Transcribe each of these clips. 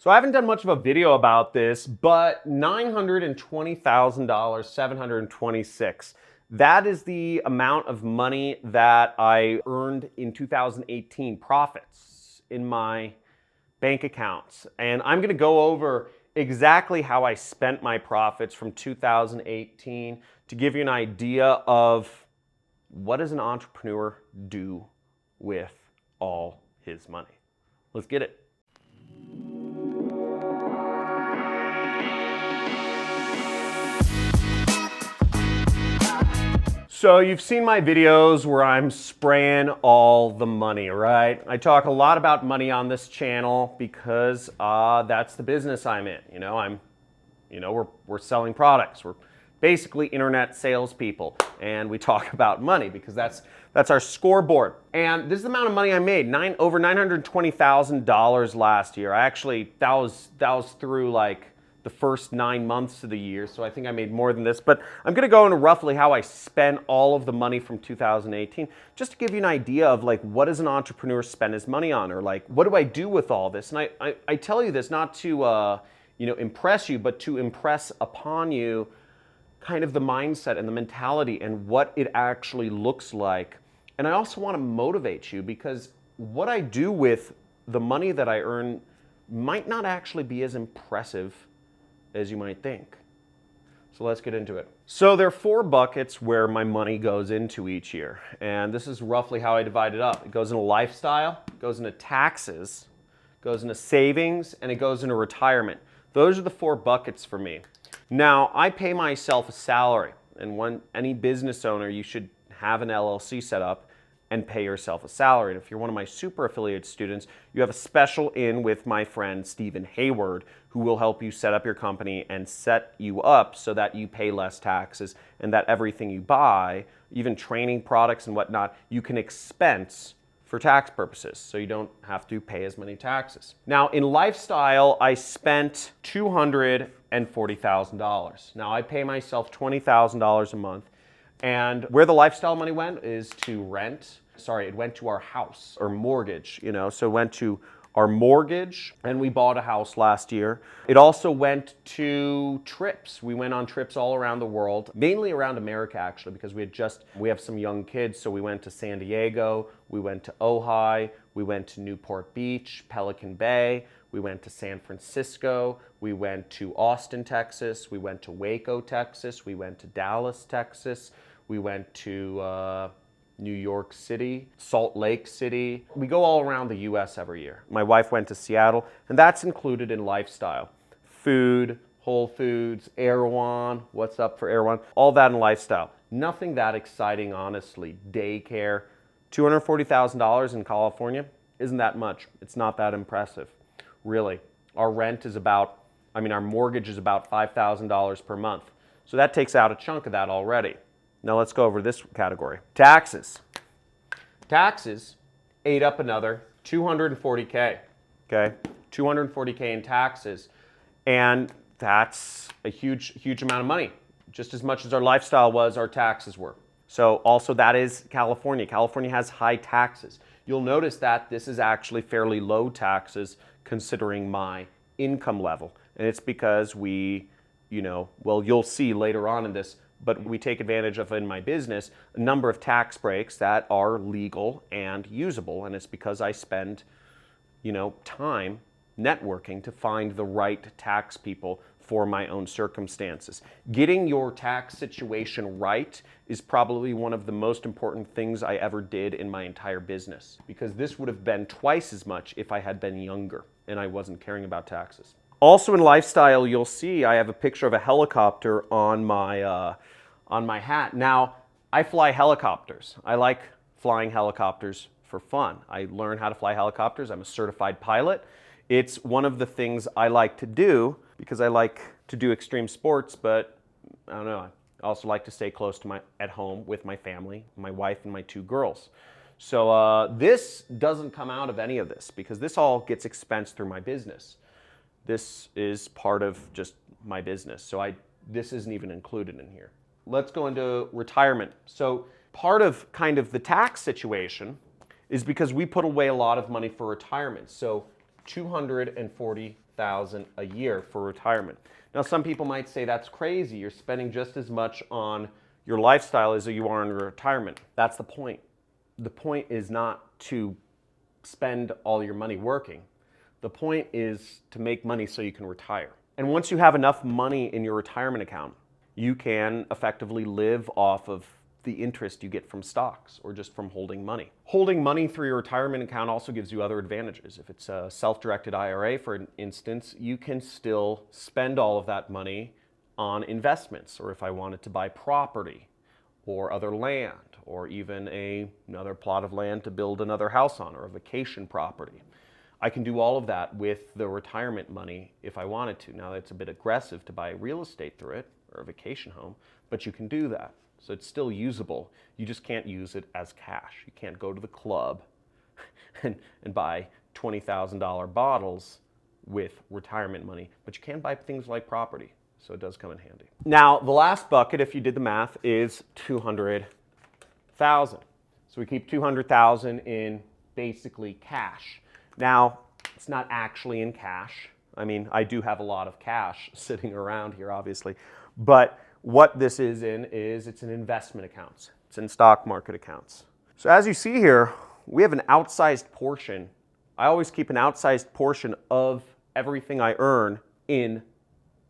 So I haven't done much of a video about this, but $920,000, 726. That is the amount of money that I earned in 2018 profits in my bank accounts. And I'm gonna go over exactly how I spent my profits from 2018 to give you an idea of what does an entrepreneur do with all his money. Let's get it. So you've seen my videos where I'm spraying all the money, right? I talk a lot about money on this channel because that's the business I'm in. We're selling products. We're basically internet salespeople, and we talk about money because that's our scoreboard. And this is the amount of money I made, over $920,000 last year. That was through like the first 9 months of the year, so I think I made more than this, but I'm gonna go into roughly how I spent all of the money from 2018, just to give you an idea of like, what does an entrepreneur spend his money on, or like, what do I do with all this? And I tell you this not to impress you, but to impress upon you kind of the mindset and the mentality and what it actually looks like. And I also wanna motivate you, because what I do with the money that I earn might not actually be as impressive as you might think. So let's get into it. So there are 4 buckets where my money goes into each year. And this is roughly how I divide it up. It goes into lifestyle, it goes into taxes, it goes into savings, and it goes into retirement. Those are the 4 buckets for me. Now, I pay myself a salary. And when any business owner, you should have an LLC set up and pay yourself a salary. And if you're one of my super affiliate students, you have a special in with my friend Stephen Hayward, who will help you set up your company and set you up so that you pay less taxes and that everything you buy, even training products and whatnot, you can expense for tax purposes, so you don't have to pay as many taxes. Now, in lifestyle, I spent $240,000. Now, I pay myself $20,000 a month, and where the lifestyle money went is to rent. Sorry, it went to our house or mortgage, so it went to our mortgage, and we bought a house last year. It also went to trips. We went on trips all around the world, mainly around America actually, because we have some young kids, so we went to San Diego, we went to Ojai, we went to Newport Beach, Pelican Bay, we went to San Francisco, we went to Austin, Texas, we went to Waco, Texas, we went to Dallas, Texas, we went to New York City, Salt Lake City. We go all around the US every year. My wife went to Seattle, and that's included in lifestyle. Food, Whole Foods, Erewhon, what's up for Erewhon? All that in lifestyle. Nothing that exciting, honestly. Daycare. $240,000 in California isn't that much. It's not that impressive, really. Our rent is our mortgage is about $5,000 per month. So that takes out a chunk of that already. Now let's go over this category. Taxes. Taxes ate up another $240K, okay? $240K in taxes. And that's a huge amount of money. Just as much as our lifestyle was, our taxes were. So also that is California. California has high taxes. You'll notice that this is actually fairly low taxes considering my income level. And it's because you'll see later on in this, but we take advantage of, in my business, a number of tax breaks that are legal and usable. And it's because I spend, time networking to find the right tax people for my own circumstances. Getting your tax situation right is probably one of the most important things I ever did in my entire business, because this would have been twice as much if I had been younger and I wasn't caring about taxes. Also in lifestyle, you'll see I have a picture of a helicopter on my hat. Now, I fly helicopters. I like flying helicopters for fun. I learned how to fly helicopters. I'm a certified pilot. It's one of the things I like to do because I like to do extreme sports, but I don't know, I also like to stay close to at home with my family, my wife and my 2 girls. So this doesn't come out of any of this because this all gets expensed through my business. This is part of just my business. So this isn't even included in here. Let's go into retirement. So part of kind of the tax situation is because we put away a lot of money for retirement. So $240,000 $200,000 a year for retirement. Now, some people might say that's crazy. You're spending just as much on your lifestyle as you are on your retirement. That's the point. The point is not to spend all your money working. The point is to make money so you can retire. And once you have enough money in your retirement account, you can effectively live off of the interest you get from stocks or just from holding money. Holding money through your retirement account also gives you other advantages. If it's a self-directed IRA, for instance, you can still spend all of that money on investments, or if I wanted to buy property or other land, or even another plot of land to build another house on, or a vacation property. I can do all of that with the retirement money if I wanted to. Now, it's a bit aggressive to buy real estate through it, or a vacation home, but you can do that. So it's still usable. You just can't use it as cash. You can't go to the club and buy $20,000 bottles with retirement money, but you can buy things like property. So it does come in handy. Now, the last bucket, if you did the math, is $200,000. So we keep $200,000 in basically cash. Now, it's not actually in cash. I mean, I do have a lot of cash sitting around here, obviously, but what this is in is it's in investment accounts. It's in stock market accounts. So as you see here, we have an outsized portion. I always keep an outsized portion of everything I earn in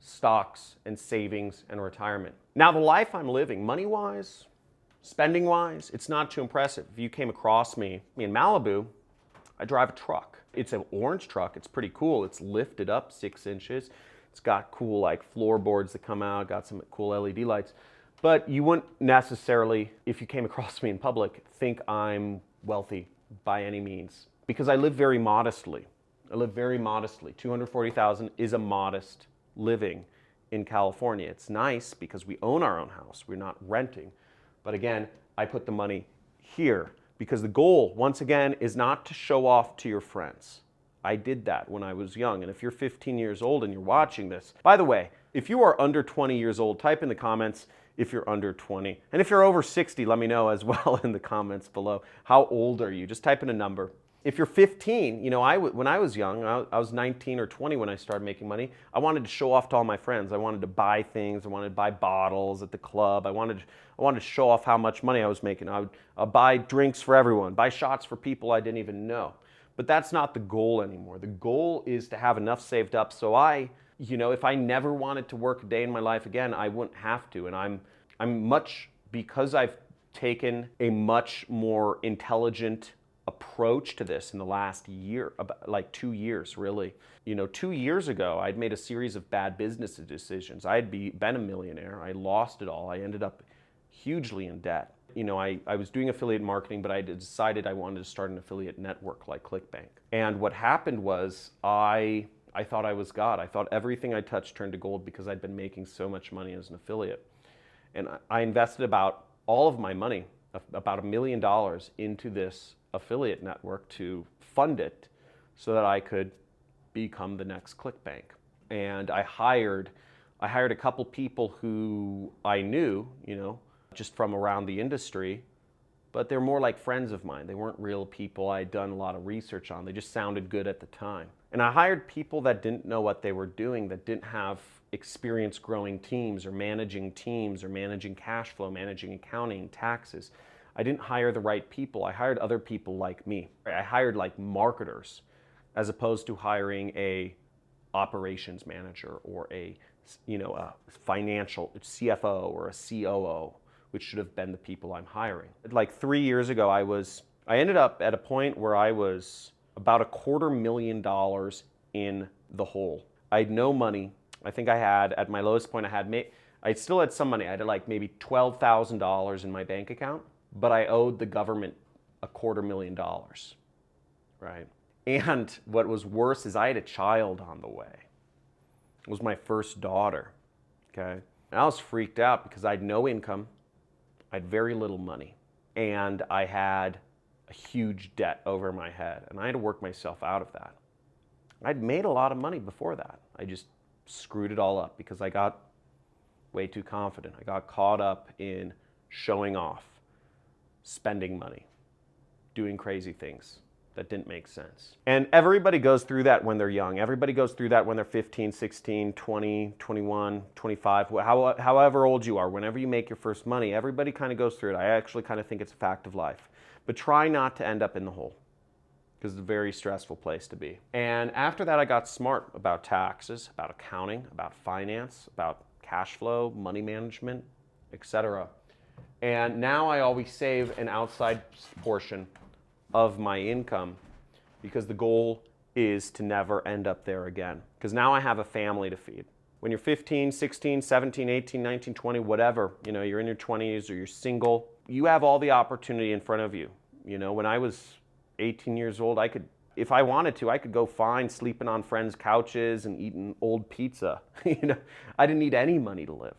stocks and savings and retirement. Now, the life I'm living, money-wise, spending-wise, it's not too impressive. If you came across me in Malibu, I drive a truck. It's an orange truck. It's pretty cool. It's lifted up 6 inches. It's got cool like floorboards that come out, got some cool LED lights. But you wouldn't necessarily, if you came across me in public, think I'm wealthy by any means. Because I live very modestly. I live very modestly. $240,000 is a modest living in California. It's nice because we own our own house. We're not renting. But again, I put the money here because the goal, once again, is not to show off to your friends. I did that when I was young. And if you're 15 years old and you're watching this, by the way, if you are under 20 years old, type in the comments if you're under 20. And if you're over 60, let me know as well in the comments below. How old are you? Just type in a number. If you're 15, you know, when I was young, I was 19 or 20 when I started making money. I wanted to show off to all my friends. I wanted to buy things. I wanted to buy bottles at the club. I wanted to show off how much money I was making. I would buy drinks for everyone, buy shots for people I didn't even know. But that's not the goal anymore. The goal is to have enough saved up so if I never wanted to work a day in my life again, I wouldn't have to. And because I've taken a much more intelligent approach to this in the last year, like 2 years really. 2 years ago, I'd made a series of bad business decisions. I had been a millionaire. I lost it all. I ended up hugely in debt. I was doing affiliate marketing, but I decided I wanted to start an affiliate network like ClickBank. And what happened was I thought I was God. I thought everything I touched turned to gold because I'd been making so much money as an affiliate. And I invested about all of my money, about $1 million, into this affiliate network to fund it so that I could become the next ClickBank. And I hired a couple people who I knew, just from around the industry, but they're more like friends of mine. They weren't real people I'd done a lot of research on. They just sounded good at the time. And I hired people that didn't know what they were doing, that didn't have experience growing teams or managing cash flow, managing accounting, taxes. I didn't hire the right people. I hired other people like me. I hired like marketers as opposed to hiring a operations manager or a financial CFO or a COO, which should have been the people I'm hiring. Like 3 years ago, I ended up at a point where I was about $250,000 in the hole. I had no money. I think I had, at my lowest point, I still had some money. I had like maybe $12,000 in my bank account, but I owed the government $250,000, right? And what was worse is I had a child on the way. It was my first daughter, okay? And I was freaked out because I had no income. I had very little money, and I had a huge debt over my head, and I had to work myself out of that. I'd made a lot of money before that. I just screwed it all up because I got way too confident. I got caught up in showing off, spending money, doing crazy things that didn't make sense. And everybody goes through that when they're young. Everybody goes through that when they're 15, 16, 20, 21, 25, however old you are. Whenever you make your first money, everybody kind of goes through it. I actually kind of think it's a fact of life. But try not to end up in the hole, because it's a very stressful place to be. And after that, I got smart about taxes, about accounting, about finance, about cash flow, money management, etc. And now I always save an outside portion of my income, because the goal is to never end up there again. Because now I have a family to feed. When you're 15, 16, 17, 18, 19, 20, whatever, you're in your 20s or you're single, you have all the opportunity in front of you. When I was 18 years old, if I wanted to, I could go fine sleeping on friends' couches and eating old pizza. I didn't need any money to live.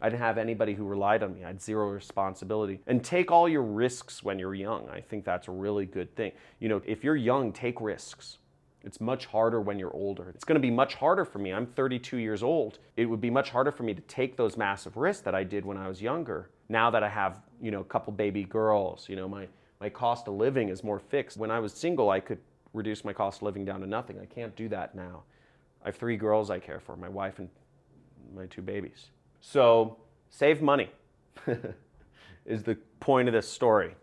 I didn't have anybody who relied on me. I had zero responsibility. And take all your risks when you're young. I think that's a really good thing. If you're young, take risks. It's much harder when you're older. It's going to be much harder for me. I'm 32 years old. It would be much harder for me to take those massive risks that I did when I was younger. Now that I have, a couple baby girls, my cost of living is more fixed. When I was single, I could reduce my cost of living down to nothing. I can't do that now. I have 3 girls I care for, my wife and my 2 babies. So save money is the point of this story.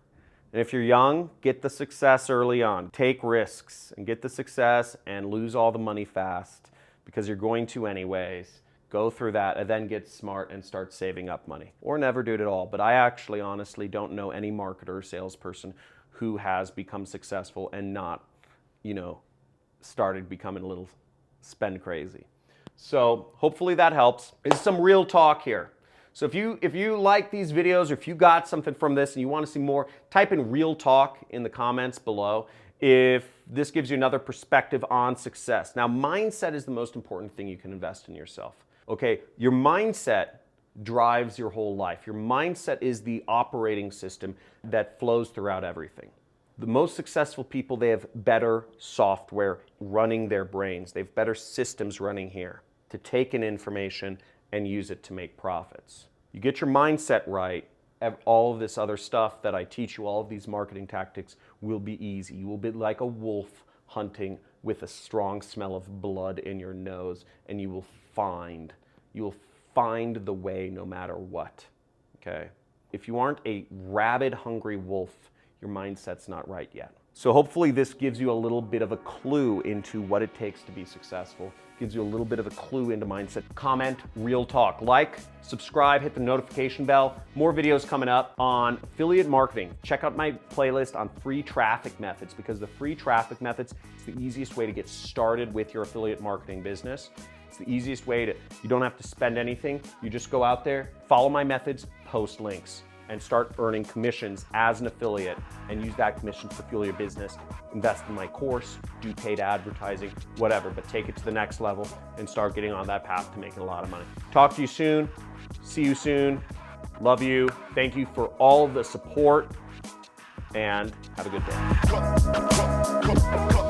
And if you're young, get the success early on. Take risks and get the success and lose all the money fast, because you're going to anyways. Go through that and then get smart and start saving up money. Or never do it at all. But I actually honestly don't know any marketer or salesperson who has become successful and not, started becoming a little spend crazy. So hopefully that helps. There's some real talk here. So if you like these videos, or if you got something from this and you want to see more, type in real talk in the comments below if this gives you another perspective on success. Now, mindset is the most important thing you can invest in yourself. Okay, your mindset drives your whole life. Your mindset is the operating system that flows throughout everything. The most successful people, they have better software running their brains. They have better systems running here to take in information and use it to make profits. You get your mindset right, all of this other stuff that I teach you, all of these marketing tactics will be easy. You will be like a wolf hunting with a strong smell of blood in your nose, and you will find the way no matter what, okay? If you aren't a rabid, hungry wolf, your mindset's not right yet. So hopefully this gives you a little bit of a clue into what it takes to be successful, gives you a little bit of a clue into mindset. Comment real talk, like, subscribe, hit the notification bell. More videos coming up on affiliate marketing. Check out my playlist on free traffic methods, because the free traffic methods is the easiest way to get started with your affiliate marketing business. It's the easiest way you don't have to spend anything. You just go out there, follow my methods, post links, and start earning commissions as an affiliate, and use that commission to fuel your business. Invest in my course, do paid advertising, whatever, but take it to the next level and start getting on that path to making a lot of money. Talk to you soon. See you soon. Love you. Thank you for all of the support, and have a good day.